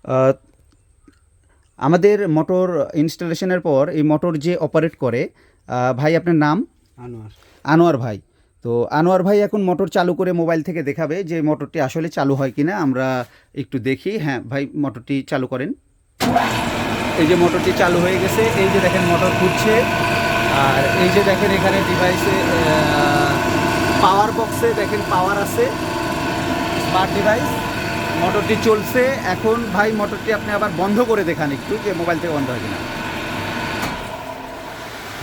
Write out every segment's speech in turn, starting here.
আহ, আমাদের মোটর ইনস্টলেশনের পর এই মোটর যে অপারেট করে, ভাই আপনার নাম? আনোয়ার। আনোয়ার ভাই। তো আনোয়ার ভাই এখন মোটর চালু করে মোবাইল থেকে দেখাবে যে মোটরটি আসলে চালু হয় কিনা। আমরা একটু দেখি। হ্যাঁ ভাই, মোটরটি চালু করেন। এই যে মোটরটি চালু হয়ে গেছে, এই যে দেখেন মোটর ঘুরছে। আর এই যে দেখেন এখানে ডিভাইসে পাওয়ার বক্সে দেখেন পাওয়ার আছে, স্মার্ট ডিভাইস। মোটরটি চলছে। এখন ভাই মোটরটি আপনি আবার বন্ধ করে দেখান একটু, যে মোবাইল থেকে বন্ধ হয় কিনা।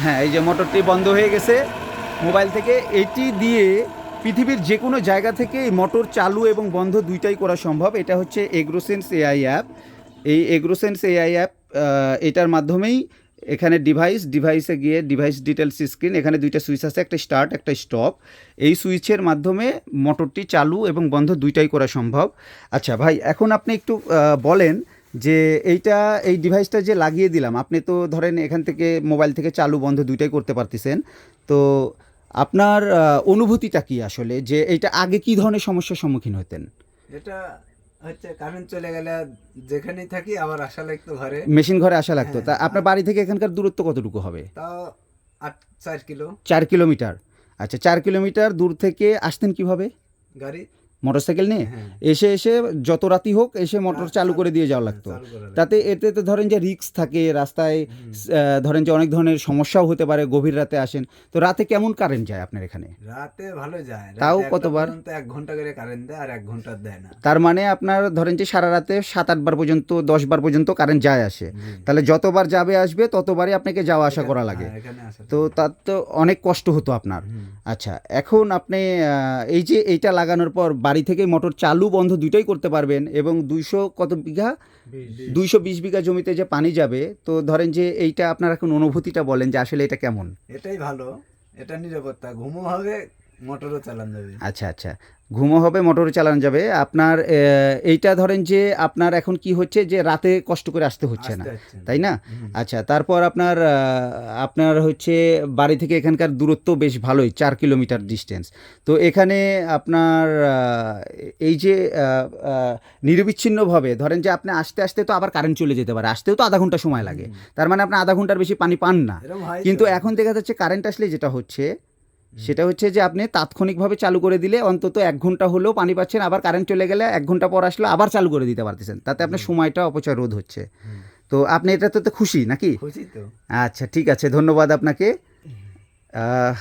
হ্যাঁ, এই যে মোটরটি বন্ধ হয়ে গেছে মোবাইল থেকে। এটি দিয়ে পৃথিবীর যে কোনো জায়গা থেকে এই মোটর চালু এবং বন্ধ দুইটাই করা সম্ভব। এটা হচ্ছে এগ্রোসেন্স এআই অ্যাপ। এই এগ্রোসেন্স এআই অ্যাপ, এটার মাধ্যমেই এখানে ডিভাইসে গিয়ে ডিভাইস ডিটেলস স্ক্রিন, এখানে দুইটা সুইচ আছে, একটা স্টার্ট একটা স্টপ। এই সুইচের মাধ্যমে মোটরটি চালু এবং বন্ধ দুইটাই করা সম্ভব। আচ্ছা ভাই, এখন আপনি একটু বলেন যে এই ডিভাইসটা যে লাগিয়ে দিলাম, আপনি তো ধরেন এখান থেকে মোবাইল থেকে চালু বন্ধ দুইটাই করতে পারতেছেন। তো আপনার অনুভূতিটা কি আসলে, যে এইটা আগে কি ধরনের সমস্যার সম্মুখীন হতেন? এটা হচ্ছে কারেন্ট চলে গেলে যেখানেই থাকি আবার আসা লাগতো ঘরে। মেশিন ঘরে আসা লাগতো। তা হ্যাঁ, আপনার বাড়ি থেকে এখানকার দূরত্ব কতটুকু হবে? তাও 4 কিলো। 4 কিলোমিটার। আচ্ছা, 4 কিলোমিটার দূর থেকে আসতেন কিভাবে? গাড়ি। মোটরসাইকেল নিয়ে? হ্যাঁ, এসে যত রাতি হোক এসে মোটর চালু করে দিয়ে যাওয়া লাগতো। চালু করা লাগতো। তাতে এতে তো ধরেন যে রিস্ক থাকে রাস্তায়, ধরেন যে অনেক ধরনের সমস্যাও হতে পারে, গভীর রাতে আসেন। তো রাতে কেমন কারেন্ট যায় আপনার এখানে? রাতে ভালো যায়, তাও রাতে একটা কতবার? পর্যন্ত 1 ঘন্টা করে কারেন্ট দেয় আর 1 ঘন্টা দেয় না। তার মানে আপনার ধরেন যে সারা রাতে 7-8 বার পর্যন্ত, 10 বার পর্যন্ত কারেন্ট যায় আসে। জি। তাহলে যতবার যাবে আসবে ততবারই আপনাকে যাওয়া আসা করা লাগে। হ্যাঁ, এখানে আসা তো তার তো অনেক কষ্ট হতো আপনার। আচ্ছা, এখন আপনি এই যে এইটা লাগানোর পর বাড়ি থেকে মোটর চালু বন্ধ দুইটাই করতে পারবেন, এবং 200 কত বিঘা, 220 বিঘা জমিতে যে পানি যাবে। তো ধরেন যে এইটা আপনার এখন অনুভূতিটা বলেন যে আসলে এটা কেমন? এটাই ভালো। এটা নিরাপত্তা, ঘুমও হবে, মোটরও চালানো যাবে। আচ্ছা, আচ্ছা। ঘুমও হবে, মোটরও চালানো যাবে। আপনার এইটা ধরেন যে আপনার এখন কি হচ্ছে, যে রাতে কষ্ট করে আসতে হচ্ছে না, আসতে হচ্ছে না। তাই না? আচ্ছা, তারপর আপনার হচ্ছে বাড়ি থেকে এখানকার দূরত্ব বেশ ভালোই, 4 কিলোমিটার ডিসটেন্স। তো এখানে আপনার এই যে নিরবিচ্ছিন্নভাবে ধরেন যে আপনি আসতে তো আবার কারেন্ট চলে যেতে পারে, আসতেও তো আধা ঘন্টা সময় লাগে। তার মানে আপনি আধা ঘন্টার বেশি পানি পান না। এরকম হয় কিন্তু তো। এখন দেখা যাচ্ছে কারেন্ট আসলে যেটা হচ্ছে, সেটা হচ্ছে যে আপনি তাৎক্ষণিকভাবে চালু করে দিলে অন্তত 1 ঘন্টা হলেও পানি পাচ্ছেন, আবার কারেন্ট চলে গেলে 1 ঘন্টা পর আসলে আবার চালু করে দিতে পারতেছেন। তাতে আপনার সময়টা অপচয় রোধ হচ্ছে। তো আপনি এটাতে তো খুশি নাকি? খুশি তো। আচ্ছা, ঠিক আছে, ধন্যবাদ আপনাকে। আহ